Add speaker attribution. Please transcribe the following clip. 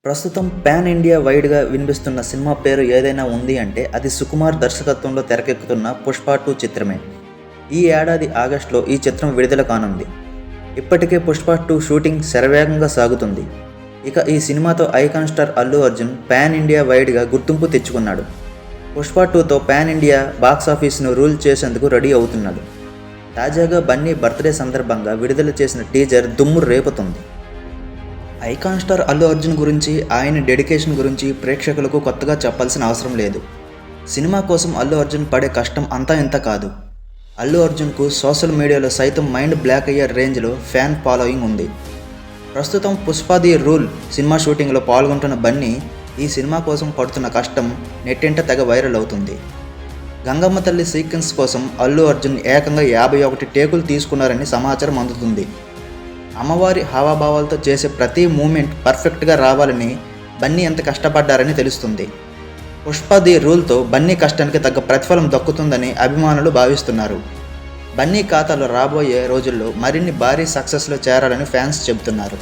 Speaker 1: ప్రస్తుతం pan India వైడ్గా వినిపిస్తున్న సినిమా పేరు ఏదైనా ఉంది అంటే అది సుకుమార్ దర్శకత్వంలో తెరకెక్కుతున్న పుష్ప 2 చిత్రమే. ఈ ఏడాది ఆగస్టులో ఈ చిత్రం విడుదల కానుంది. ఇప్పటికే పుష్ప 2 షూటింగ్ శరవేగంగా సాగుతుంది. ఇక ఈ సినిమాతో icon star Allu Arjun pan India వైడ్గా గుర్తింపు తెచ్చుకున్నాడు. పుష్ప 2తో పాన్ ఇండియా బాక్సాఫీస్ను రూల్ చేసేందుకు రెడీ అవుతున్నాడు. తాజాగా బన్నీ బర్త్డే సందర్భంగా విడుదల చేసిన టీజర్ దుమ్ము రేపుతుంది. ఐకాన్ స్టార్ అల్లు అర్జున్ గురించి, ఆయన డెడికేషన్ గురించి ప్రేక్షకులకు కొత్తగా చెప్పాల్సిన అవసరం లేదు. సినిమా కోసం అల్లు అర్జున్ పడే కష్టం అంతా ఇంత కాదు. అల్లు అర్జున్కు సోషల్ మీడియాలో సైతం మైండ్ బ్లాక్ అయ్యే రేంజ్లో ఫ్యాన్ ఫాలోయింగ్ ఉంది. ప్రస్తుతం పుష్ప ది రూల్ సినిమా షూటింగ్లో పాల్గొంటున్న బన్నీ ఈ సినిమా కోసం పడుతున్న కష్టం నెట్టింట తెగ వైరల్ అవుతుంది. గంగమ్మ తల్లి సీక్వెన్స్ కోసం అల్లు అర్జున్ ఏకంగా 51 టేకులు తీసుకున్నారని సమాచారం అందుతుంది. అమ్మవారి హావభావాలతో చేసే ప్రతి మూమెంట్ పర్ఫెక్ట్గా రావాలని బన్నీ ఎంత కష్టపడ్డారని తెలుస్తుంది. పుష్ప ది రూల్తో బన్నీ కష్టానికి తగ్గ ప్రతిఫలం దక్కుతుందని అభిమానులు భావిస్తున్నారు. బన్నీ ఖాతాలో రాబోయే రోజుల్లో మరిన్ని భారీ సక్సెస్లో చేరాలని ఫ్యాన్స్ చెబుతున్నారు.